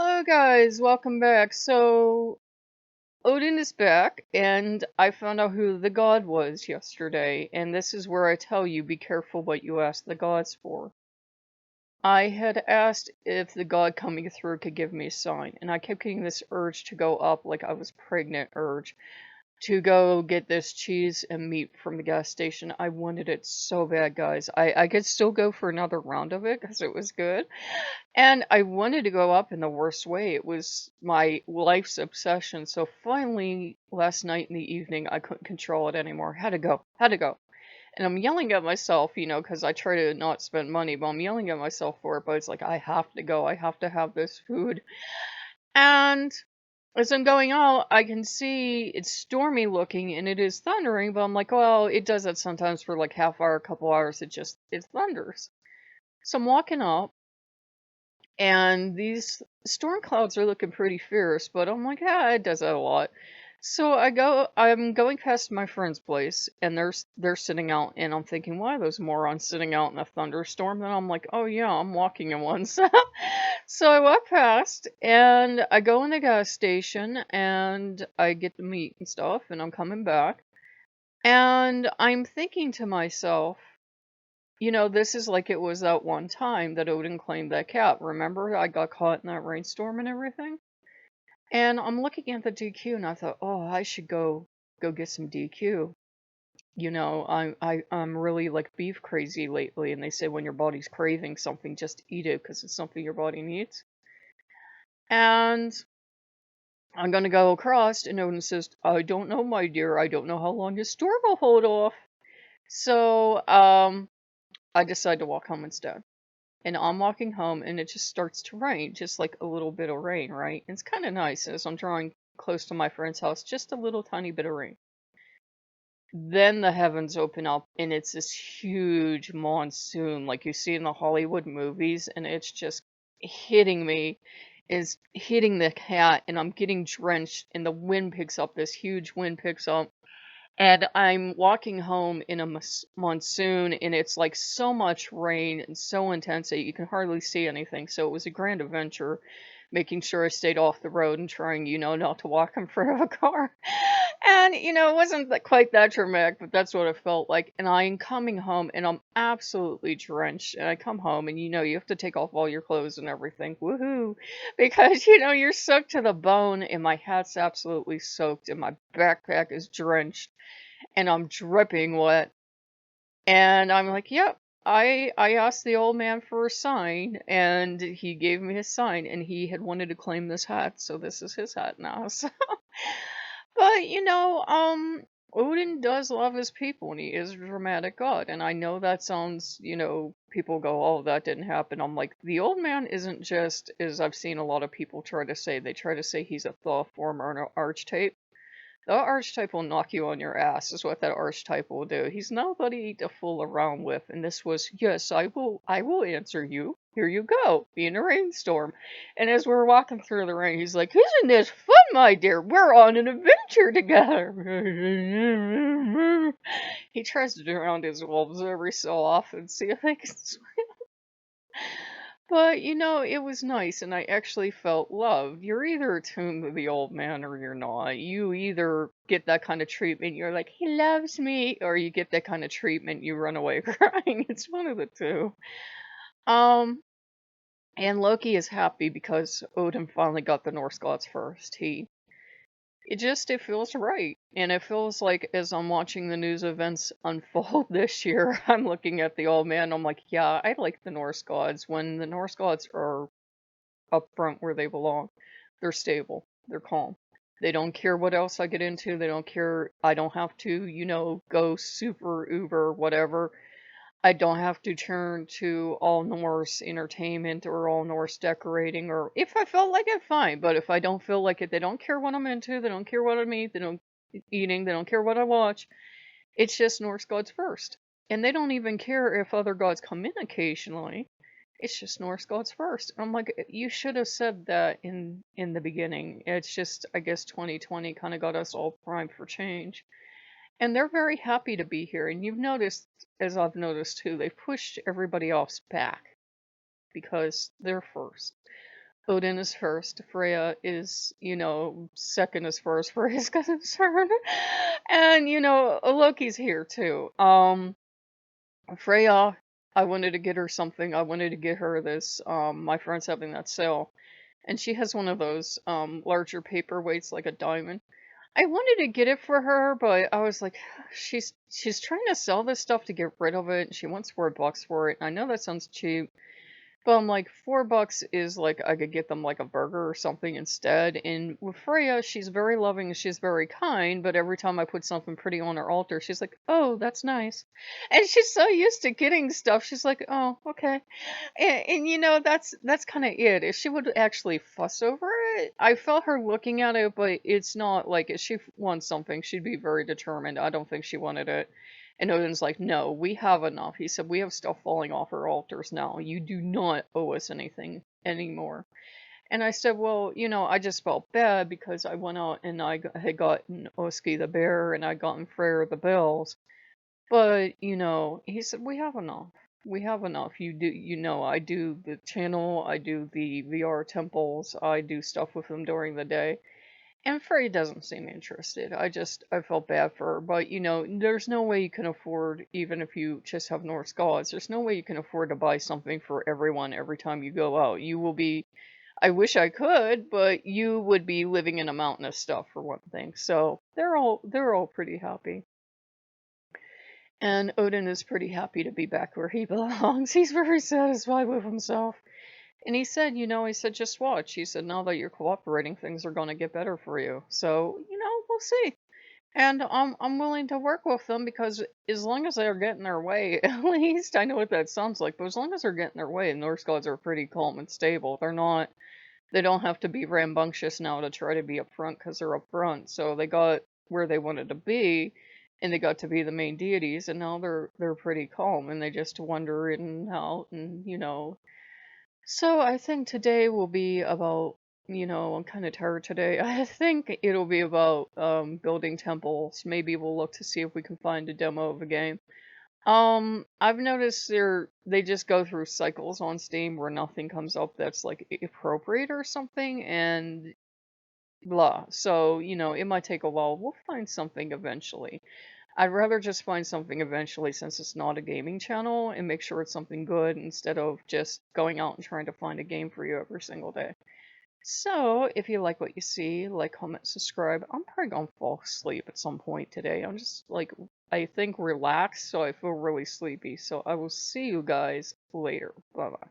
Hello, guys. Welcome back. So, Odin is back, and I found out who the god was yesterday. And this is where I tell you be careful what you ask the gods for. I had asked if the god coming through could give me a sign, and I kept getting this urge to go up like I was pregnant urge to go get this cheese and meat from the gas station. I wanted it so bad, guys. I could still go for another round of it because it was good. And I wanted to go up in the worst way. It was my life's obsession. So finally, last night in the evening, I couldn't control it anymore. Had to go. Had to go. And I'm yelling at myself, because I try to not spend money, but I'm yelling at myself for it. But it's like, I have to go. I have to have this food. And as I'm going out, I can see it's stormy looking and it is thundering, but I'm like, well, it does that sometimes for like half hour, a couple hours. It thunders. So I'm walking up and these storm clouds are looking pretty fierce, but I'm like, yeah, it does that a lot. So I'm going past my friend's place, and they're sitting out, and I'm thinking, why are those morons sitting out in a thunderstorm? And I'm like, oh yeah, I'm walking in one. So I walk past, and I go in the gas station, and I get the meat and stuff, and I'm coming back, and I'm thinking to myself, this is like it was that one time that Odin claimed that cat. Remember, I got caught in that rainstorm and everything? And I'm looking at the DQ and I thought, oh, I should go get some DQ. I'm really like beef crazy lately, and they say when your body's craving something, just eat it because it's something your body needs. And I'm gonna go across, and Odin says, I don't know, my dear. I don't know how long this storm will hold off. So, I decide to walk home instead. And I'm walking home, and it just starts to rain, just like a little bit of rain, right? And it's kind of nice as I'm drawing close to my friend's house, just a little tiny bit of rain. Then the heavens open up, and it's this huge monsoon, like you see in the Hollywood movies, and it's just hitting me, is hitting the cat, and I'm getting drenched, and the wind picks up, this huge wind picks up. And I'm walking home in a monsoon, and it's like so much rain and so intense that you can hardly see anything. So it was a grand adventure, making sure I stayed off the road and trying, not to walk in front of a car. And, it wasn't quite that dramatic, but that's what it felt like. And I'm coming home, and I'm absolutely drenched. And I come home, and you have to take off all your clothes and everything. Woohoo! Because, you're soaked to the bone, and my hat's absolutely soaked, and my backpack is drenched and I'm dripping wet. And I'm like, yep. I asked the old man for a sign, and he gave me his sign, and he had wanted to claim this hat, so this is his hat now. So, but Odin does love his people, and he is a dramatic god. And I know that sounds, people go, oh, that didn't happen. I'm like, the old man isn't just, as I've seen a lot of people try to say. They try to say he's a thaw form or an archetype. The archetype will knock you on your ass, is what that archetype will do. He's nobody to fool around with, and this was, yes, I will answer you. Here you go, be in a rainstorm. And as we're walking through the rain, he's like, isn't this fun, my dear? We're on an adventure together. He tries to drown his wolves every so often, see if I can swim. But, it was nice, and I actually felt loved. You're either attuned to the old man or you're not. You either get that kind of treatment, you're like, he loves me, or you get that kind of treatment, you run away crying. It's one of the two. Um, and Loki is happy because Odin finally got the Norse gods first. It feels right. And it feels like as I'm watching the news events unfold this year, I'm looking at the old man, I'm like, yeah, I like the Norse gods. When the Norse gods are up front where they belong, they're stable, they're calm. They don't care what else I get into, they don't care, I don't have to, go super uber whatever. I don't have to turn to all Norse entertainment or all Norse decorating, or if I felt like it, fine. But if I don't feel like it, they don't care what I'm into, they don't care what I eat, they don't eating, they don't care what I watch. It's just Norse gods first. And they don't even care if other gods come in occasionally. It's just Norse gods first. I'm like, you should have said that in the beginning. It's just, I guess 2020 kind of got us all primed for change. And they're very happy to be here. And you've noticed, as I've noticed too, they've pushed everybody else back because they're first. Odin is first. Freya is, second as far as Freya's concerned. And, Loki's here too. Freya, I wanted to get her something. I wanted to get her this, my friend's having that sale. And she has one of those, larger paperweights like a diamond. I wanted to get it for her, but I was like, she's trying to sell this stuff to get rid of it, and she wants $4 for it. And I know that sounds cheap, but I'm like, $4 is like I could get them like a burger or something instead. And with Freya, she's very loving and she's very kind, but every time I put something pretty on her altar, she's like, "Oh, that's nice." And she's so used to getting stuff, she's like, "Oh, okay." And that's kind of it. If she would actually fuss over it, I felt her looking at it, but it's not like if she wants something, she'd be very determined. I don't think she wanted it. And Odin's like, "No, we have enough." He said, "We have stuff falling off our altars now. You do not owe us anything anymore." And I said, "Well, I just felt bad because I went out and had gotten Oski the bear and I'd gotten Freyr the bells. But, he said, "We have enough. We have enough. I do the channel, I do the VR temples, I do stuff with them during the day." And Frey doesn't seem interested. I felt bad for her. But, there's no way you can afford, even if you just have Norse gods, there's no way you can afford to buy something for everyone every time you go out. You will be, I wish I could, but you would be living in a mountain of stuff for one thing. So they're all pretty happy. And Odin is pretty happy to be back where he belongs. He's very satisfied with himself. And he said, just watch. He said, now that you're cooperating, things are going to get better for you. So, we'll see. And I'm willing to work with them because as long as they're getting their way, at least I know what that sounds like, but as long as they're getting their way, Norse gods are pretty calm and stable. They don't have to be rambunctious now to try to be up front because they're up front. So they got where they wanted to be, and they got to be the main deities, and now they're pretty calm, and they just wander in and out, and So I think today will be about, I'm kind of tired today. I think it'll be about building temples. Maybe we'll look to see if we can find a demo of a game. I've noticed they just go through cycles on Steam where nothing comes up that's like appropriate or something, and blah. So, it might take a while. We'll find something eventually. I'd rather just find something eventually since it's not a gaming channel and make sure it's something good instead of just going out and trying to find a game for you every single day. So, if you like what you see, like, comment, subscribe. I'm probably gonna fall asleep at some point today. I'm just, like, I think relaxed, so I feel really sleepy. So, I will see you guys later. Bye bye.